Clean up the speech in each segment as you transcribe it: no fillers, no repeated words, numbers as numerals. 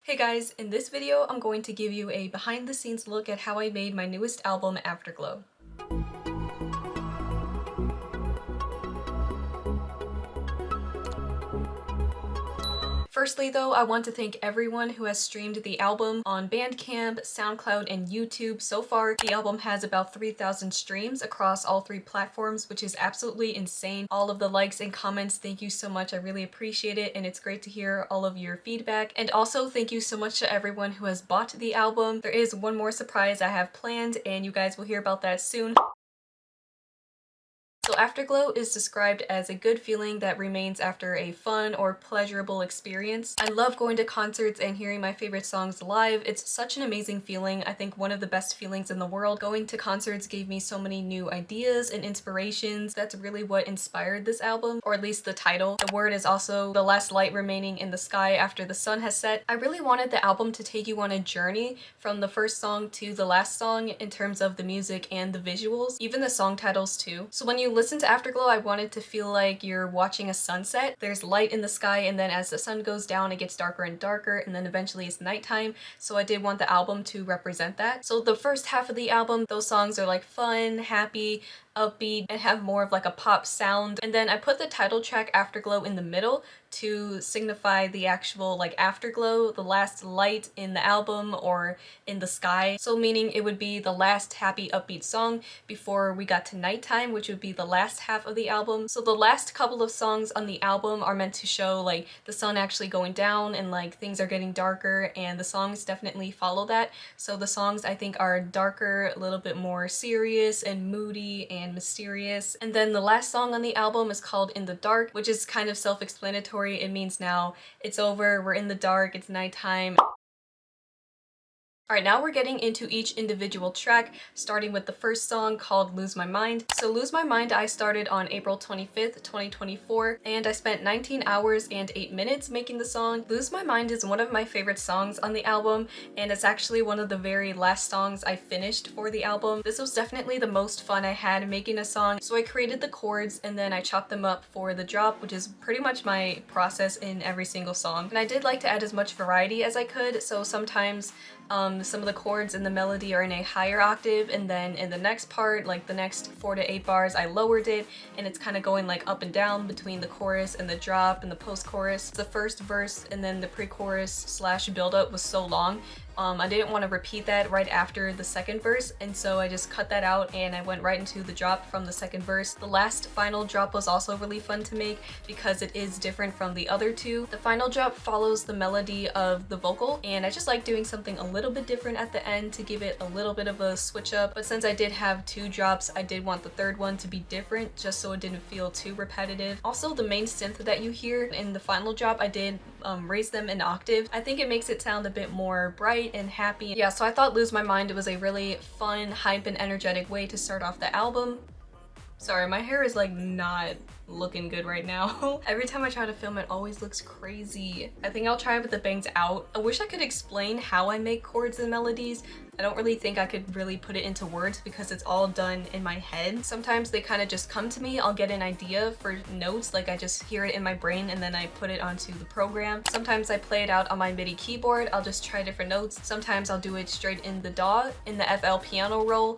Hey guys, in this video I'm going to give you a behind the scenes look at how I made my newest album, Afterglow. Firstly though, I want to thank everyone who has streamed the album on Bandcamp, SoundCloud, and YouTube. So far, the album has about 3,000 streams across all three platforms, which is absolutely insane. All of the likes and comments, thank you so much. I really appreciate it, and it's great to hear all of your feedback. And also, thank you so much to everyone who has bought the album. There is one more surprise I have planned, and you guys will hear about that soon. So Afterglow is described as a good feeling that remains after a fun or pleasurable experience. I love going to concerts and hearing my favorite songs live. It's such an amazing feeling. I think one of the best feelings in the world. Going to concerts gave me so many new ideas and inspirations. That's really what inspired this album, or at least the title. The word is also the last light remaining in the sky after the sun has set. I really wanted the album to take you on a journey from the first song to the last song in terms of the music and the visuals, even the song titles too. So when you listen to Afterglow, I wanted to feel like you're watching a sunset. There's light in the sky, and then as the sun goes down, it gets darker and darker, and then eventually it's nighttime. So I did want the album to represent that. So the first half of the album, those songs are like fun, happy, upbeat, and have more of like a pop sound. And then I put the title track Afterglow in the middle to signify the actual like afterglow, the last light in the album or in the sky. So meaning it would be the last happy upbeat song before we got to nighttime, which would be the last half of the album. So the last couple of songs on the album are meant to show like the sun actually going down and like things are getting darker, and the songs definitely follow that. So the songs I think are darker, a little bit more serious and moody and mysterious. And then the last song on the album is called In the Dark, which is kind of self-explanatory. It means now it's over, we're in the dark, it's nighttime. Alright, now we're getting into each individual track, starting with the first song called Lose My Mind. So Lose My Mind I started on April 25th, 2024, and I spent 19 hours and 8 minutes making the song. Lose My Mind is one of my favorite songs on the album, and it's actually one of the very last songs I finished for the album. This was definitely the most fun I had making a song. So I created the chords and then I chopped them up for the drop, which is pretty much my process in every single song. And I did like to add as much variety as I could, so sometimes some of the chords in the melody are in a higher octave, and then in the next part, like the next 4 to 8 bars, I lowered it, and it's kind of going like up and down between the chorus and the drop and the post-chorus. The first verse and then the pre-chorus slash build-up was so long. I didn't want to repeat that right after the second verse, and so I just cut that out and I went right into the drop from the second verse. The last final drop was also really fun to make because it is different from the other two. The final drop follows the melody of the vocal, and I just like doing something a little bit different at the end to give it a little bit of a switch up. But since I did have 2 drops, I did want the third one to be different just so it didn't feel too repetitive. Also, the main synth that you hear in the final drop, I did raise them an octave. I think it makes it sound a bit more bright and happy. Yeah, so I thought Lose My Mind was a really fun, hype, and energetic way to start off the album. Sorry, my hair is like not looking good right now. Every time I try to film it always looks crazy. I think I'll try it with the bangs out. I wish I could explain how I make chords and melodies. I don't really think I could really put it into words because it's all done in my head. Sometimes they kind of just come to me. I'll get an idea for notes, like I just hear it in my brain and then I put it onto the program. Sometimes I play it out on my MIDI keyboard. I'll just try different notes. Sometimes I'll do it straight in the DAW, in the FL piano roll.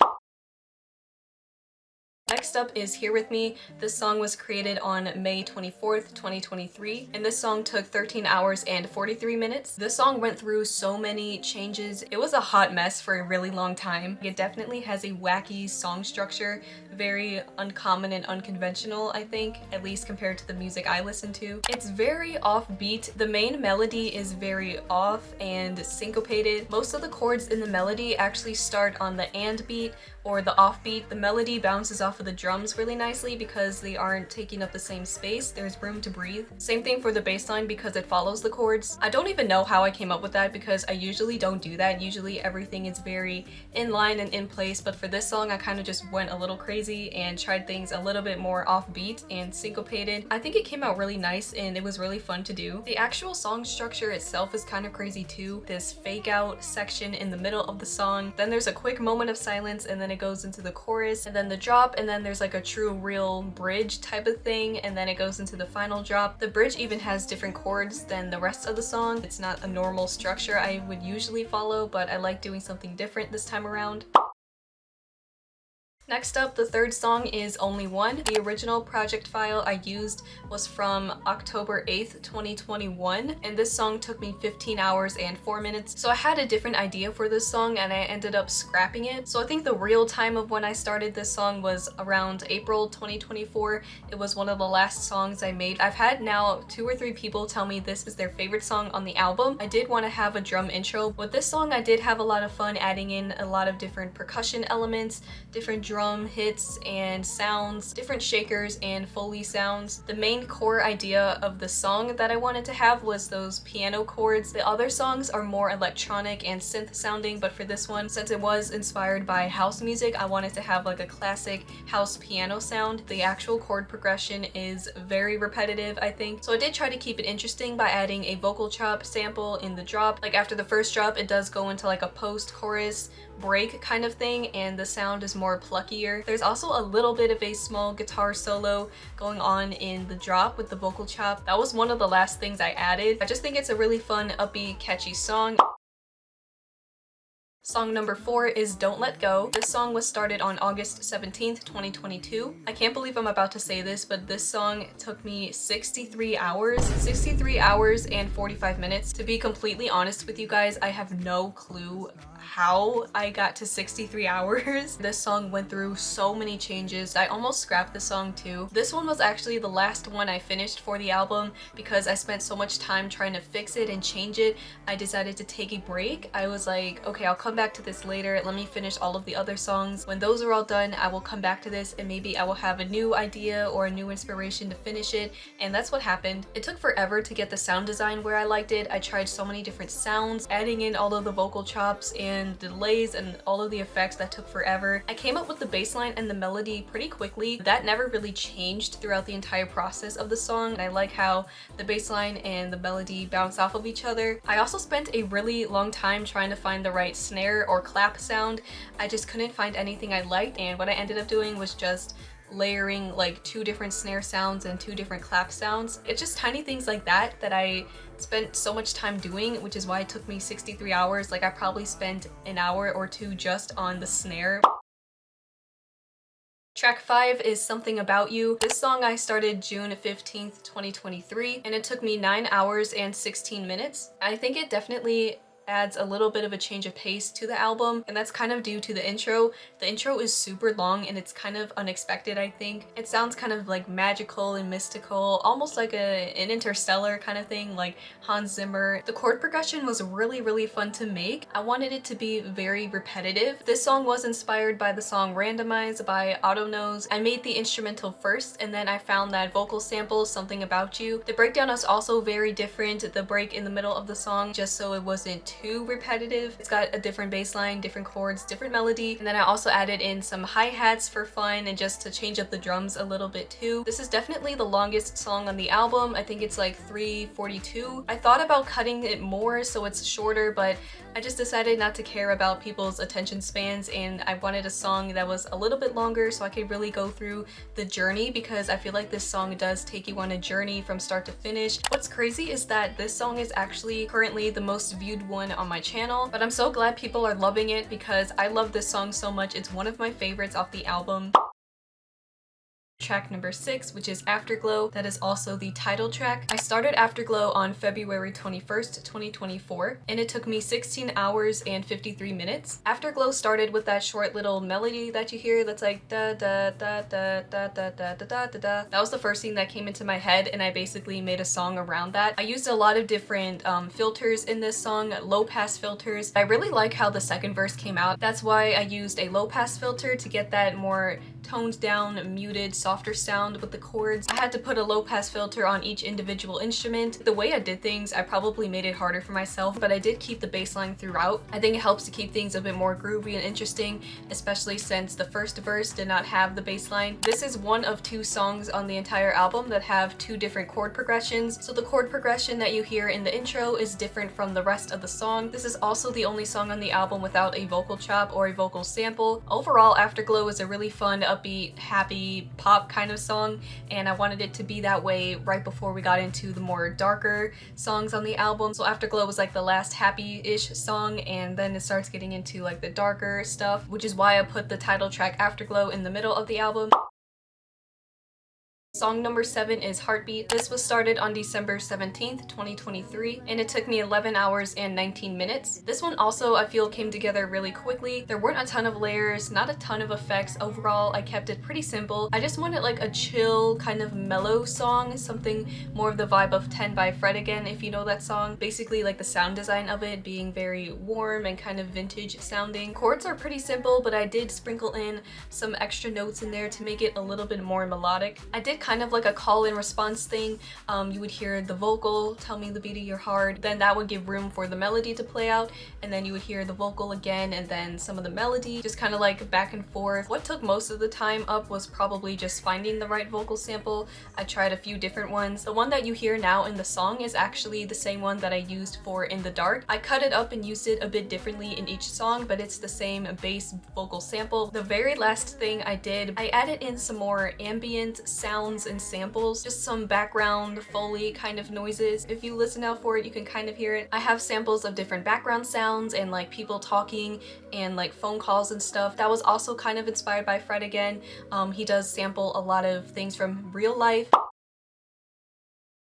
Next up is Here With Me. This song was created on May 24th, 2023, and this song took 13 hours and 43 minutes. This song went through so many changes. It was a hot mess for a really long time. It definitely has a wacky song structure, very uncommon and unconventional, I think, at least compared to the music I listen to. It's very offbeat. The main melody is very off and syncopated. Most of the chords in the melody actually start on the and beat or the offbeat. The melody bounces off of the drums really nicely because they aren't taking up the same space. There's room to breathe. Same thing for the bass line because it follows the chords. I don't even know how I came up with that because I usually don't do that. Usually everything is very in line and in place, but for this song I kind of just went a little crazy and tried things a little bit more offbeat and syncopated. I think it came out really nice and it was really fun to do. The actual song structure itself is kind of crazy too. This fake out section in the middle of the song, then there's a quick moment of silence, and then it goes into the chorus, and then the drop, and then there's like a true real bridge type of thing, and then it goes into the final drop. The bridge even has different chords than the rest of the song. It's not a normal structure I would usually follow, but I like doing something different this time around. Next up, the third song is Only One. The original project file I used was from October 8th, 2021, and this song took me 15 hours and 4 minutes. So I had a different idea for this song and I ended up scrapping it. So I think the real time of when I started this song was around April 2024. It was one of the last songs I made. I've had now 2 or 3 people tell me this is their favorite song on the album. I did want to have a drum intro. With this song, I did have a lot of fun adding in a lot of different percussion elements, different drum hits and sounds, different shakers and Foley sounds. The main core idea of the song that I wanted to have was those piano chords. The other songs are more electronic and synth sounding, but for this one, since it was inspired by house music, I wanted to have like a classic house piano sound. The actual chord progression is very repetitive, I think. So I did try to keep it interesting by adding a vocal chop sample in the drop. Like after the first drop, it does go into like a post-chorus break kind of thing, and the sound is more pluckier. There's also a little bit of a small guitar solo going on in the drop with the vocal chop. That was one of the last things I added. I just think it's a really fun, upbeat, catchy song. Song number 4 is Don't Let Go. This song was started on August 17th, 2022. I can't believe I'm about to say this, but this song took me 63 hours and 45 minutes. To be completely honest with you guys, I have no clue how I got to 63 hours. This song went through so many changes. I almost scrapped the song too. This one was actually the last one I finished for the album because I spent so much time trying to fix it and change it. I decided to take a break. I was like, okay, I'll come back to this later. Let me finish all of the other songs. When those are all done, I will come back to this and maybe I will have a new idea or a new inspiration to finish it. And that's what happened. It took forever to get the sound design where I liked it. I tried so many different sounds, adding in all of the vocal chops and delays and all of the effects. That took forever. I came up with the bass line and the melody pretty quickly. That never really changed throughout the entire process of the song. And I like how the bass line and the melody bounce off of each other. I also spent a really long time trying to find the right snare or clap sound. I just couldn't find anything I liked, and what I ended up doing was just layering like 2 different snare sounds and 2 different clap sounds. It's just tiny things like that that I spent so much time doing, which is why it took me 63 hours. Like I probably spent an hour or 2 just on the snare. Track 5 is Something About You. This song I started June 15th, 2023, and it took me 9 hours and 16 minutes. I think it definitely adds a little bit of a change of pace to the album, and that's kind of due to the intro. The intro is super long and it's kind of unexpected, I think. It sounds kind of like magical and mystical, almost like an Interstellar kind of thing, like Hans Zimmer. The chord progression was really fun to make. I wanted it to be very repetitive. This song was inspired by the song Randomize by Autonose. I made the instrumental first and then I found that vocal sample, Something About You. The breakdown is also very different. The break in the middle of the song, just so it wasn't too repetitive. It's got a different bass line, different chords, different melody, and then I also added in some hi-hats for fun and just to change up the drums a little bit too. This is definitely the longest song on the album. I think it's like 3:42. I thought about cutting it more so it's shorter, but I just decided not to care about people's attention spans, and I wanted a song that was a little bit longer so I could really go through the journey, because I feel like this song does take you on a journey from start to finish. What's crazy is that this song is actually currently the most viewed one on my channel, but I'm so glad people are loving it because I love this song so much. It's one of my favorites off the album. Track number 6, which is Afterglow. That is also the title track. I started Afterglow on February 21st, 2024, and it took me 16 hours and 53 minutes. Afterglow started with that short little melody that you hear that's like da da da da da da da da da da. That was the first thing that came into my head, and I basically made a song around that. I used a lot of different filters in this song, low pass filters. I really like how the second verse came out. That's why I used a low pass filter to get that more toned down, muted, softer sound with the chords. I had to put a low pass filter on each individual instrument. The way I did things, I probably made it harder for myself, but I did keep the bass line throughout. I think it helps to keep things a bit more groovy and interesting, especially since the first verse did not have the bass line. This is one of 2 songs on the entire album that have 2 different chord progressions. So the chord progression that you hear in the intro is different from the rest of the song. This is also the only song on the album without a vocal chop or a vocal sample. Overall, Afterglow is a really fun, upbeat, happy pop kind of song, and I wanted it to be that way right before we got into the more darker songs on the album. So Afterglow was like the last happy-ish song, and then it starts getting into like the darker stuff, which is why I put the title track Afterglow in the middle of the album. Song number 7 is Heartbeat. This was started on December 17th, 2023, and it took me 11 hours and 19 minutes. This one also I feel came together really quickly. There weren't a ton of layers, not a ton of effects. Overall, I kept it pretty simple. I just wanted like a chill, kind of mellow song, something more of the vibe of 10 by Fred Again, if you know that song. Basically like the sound design of it being very warm and kind of vintage sounding. Chords are pretty simple, but I did sprinkle in some extra notes in there to make it a little bit more melodic. I did kind of like a call and response thing. You would hear the vocal, tell me the beat of your heart, then that would give room for the melody to play out, and then you would hear the vocal again and then some of the melody, just kind of like back and forth. What took most of the time up was probably just finding the right vocal sample. I tried a few different ones. The one that you hear now in the song is actually the same one that I used for In the Dark. I cut it up and used it a bit differently in each song, but it's the same bass vocal sample. The very last thing I did, I added in some more ambient sounds and samples, just some background Foley kind of noises. If you listen out for it, you can kind of hear it. I have samples of different background sounds and like people talking and like phone calls and stuff. That was also kind of inspired by Fred Again. He does sample a lot of things from real life.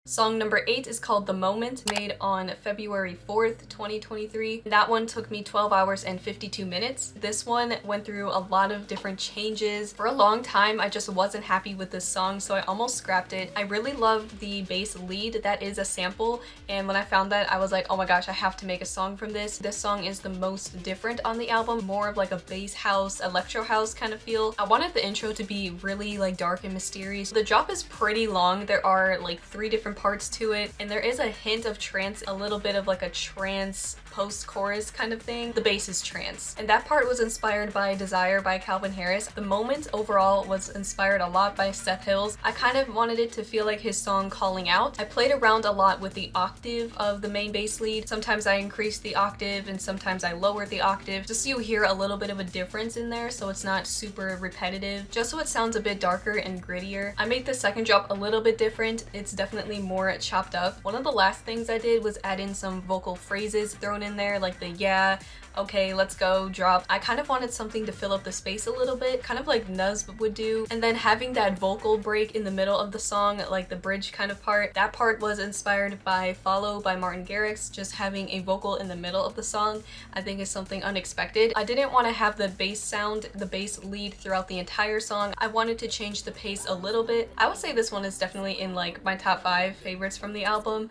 Song number 8 is called The Moment, made on February 4th, 2023. That one took me 12 hours and 52 minutes. This one went through a lot of different changes. For a long time, I just wasn't happy with this song, so I almost scrapped it. I really loved the bass lead that is a sample, and when I found that, I was like, oh my gosh, I have to make a song from this. This song is the most different on the album, more of like a bass house, electro house kind of feel. I wanted the intro to be really like dark and mysterious. The drop is pretty long. There are like 3 different parts to it, and there is a hint of trance, a little bit of like a trance post-chorus kind of thing. The bass is trance, and that part was inspired by Desire by Calvin Harris. The Moment overall was inspired a lot by Seth Hills. I kind of wanted it to feel like his song Calling Out. I played around a lot with the octave of the main bass lead. Sometimes I increased the octave and sometimes I lowered the octave, just so you hear a little bit of a difference in there, so it's not super repetitive, just so it sounds a bit darker and grittier. I made the second drop a little bit different. It's definitely more chopped up. One of the last things I did was add in some vocal phrases thrown in there, like the yeah, okay, let's go drop. I kind of wanted something to fill up the space a little bit, kind of like Nuz would do. And then having that vocal break in the middle of the song, like the bridge kind of part, that part was inspired by Follow by Martin Garrix. Just having a vocal in the middle of the song, I think is something unexpected. I didn't want to have the bass sound, the bass lead throughout the entire song. I wanted to change the pace a little bit. I would say this one is definitely in like my top 5 favorites from the album.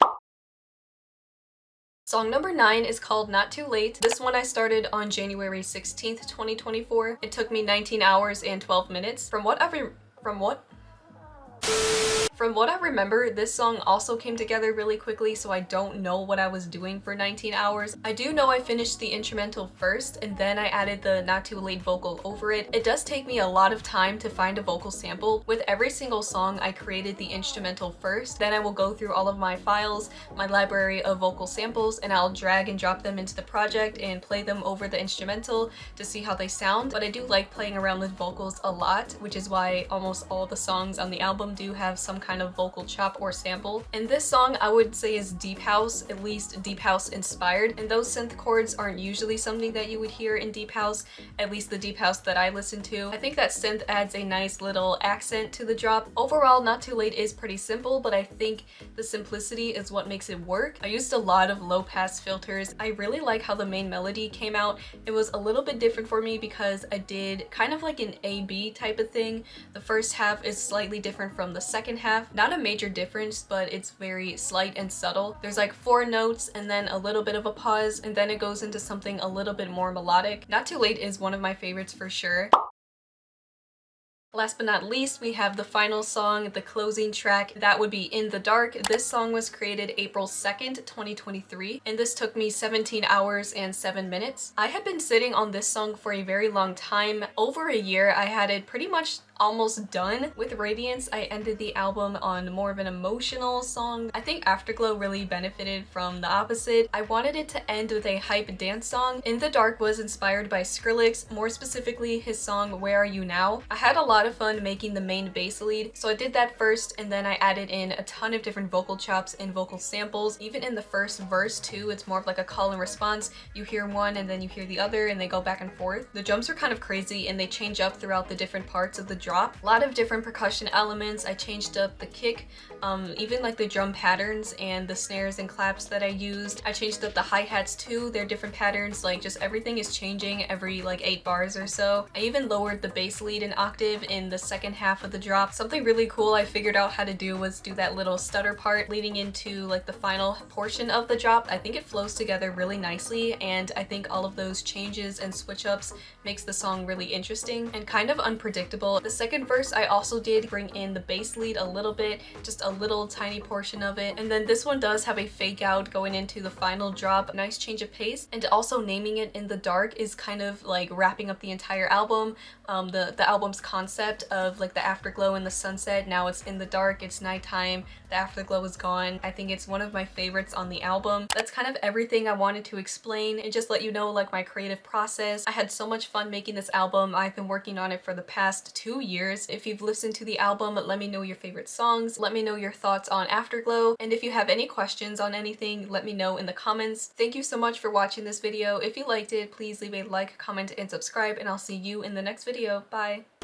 Song number 9 is called Not Too Late. This one I started on January 16th, 2024. It took me 19 hours and 12 minutes. From what I remember, this song also came together really quickly, so I don't know what I was doing for 19 hours. I do know I finished the instrumental first, and then I added the Not Too Late vocal over it. It does take me a lot of time to find a vocal sample. With every single song, I created the instrumental first, then I will go through all of my files, my library of vocal samples, and I'll drag and drop them into the project and play them over the instrumental to see how they sound. But I do like playing around with vocals a lot, which is why almost all the songs on the album do have some kind of vocal chop or sample. And this song I would say is deep house, at least deep house inspired, and those synth chords aren't usually something that you would hear in deep house, at least the deep house that I listen to. I think that synth adds a nice little accent to the drop. Overall, Not Too Late is pretty simple, but I think the simplicity is what makes it work. I used a lot of low pass filters. I really like how the main melody came out. It was a little bit different for me because I did kind of like an A-B type of thing. The first half is slightly different from the second half. Not a major difference, but it's very slight and subtle. There's like 4 notes and then a little bit of a pause, and then it goes into something a little bit more melodic. Not Too Late is one of my favorites for sure. Last but not least, we have the final song, the closing track. That would be In the Dark. This song was created April 2nd, 2023, and this took me 17 hours and 7 minutes. I had been sitting on this song for a very long time. Over a year, I had it pretty much almost done. With Radiance, I ended the album on more of an emotional song. I think Afterglow really benefited from the opposite. I wanted it to end with a hype dance song. In the Dark was inspired by Skrillex, more specifically his song Where Are You Now? I had a lot lot of fun making the main bass lead. So I did that first, and then I added in a ton of different vocal chops and vocal samples. Even in the first verse too, it's more of like a call and response. You hear one and then you hear the other and they go back and forth. The drums are kind of crazy and they change up throughout the different parts of the drop. A lot of different percussion elements. I changed up the kick, even like the drum patterns and the snares and claps that I used. I changed up the hi-hats too. They're different patterns, like just everything is changing every like 8 bars or so. I even lowered the bass lead an octave in the second half of the drop. Something really cool I figured out how to do was do that little stutter part leading into like the final portion of the drop. I think it flows together really nicely, and I think all of those changes and switch ups makes the song really interesting and kind of unpredictable. The second verse I also did bring in the bass lead a little bit, just a little tiny portion of it, and then this one does have a fake out going into the final drop. Nice change of pace, and also naming it In the Dark is kind of like wrapping up the entire album. The album's concept of like the afterglow and the sunset. Now it's in the dark, it's nighttime, the afterglow is gone. I think it's one of my favorites on the album. That's kind of everything I wanted to explain and just let you know like my creative process. I had so much fun making this album. I've been working on it for the past 2 years. If you've listened to the album, let me know your favorite songs. Let me know your thoughts on Afterglow. And if you have any questions on anything, let me know in the comments. Thank you so much for watching this video. If you liked it, please leave a like, comment, and subscribe, and I'll see you in the next video. Bye!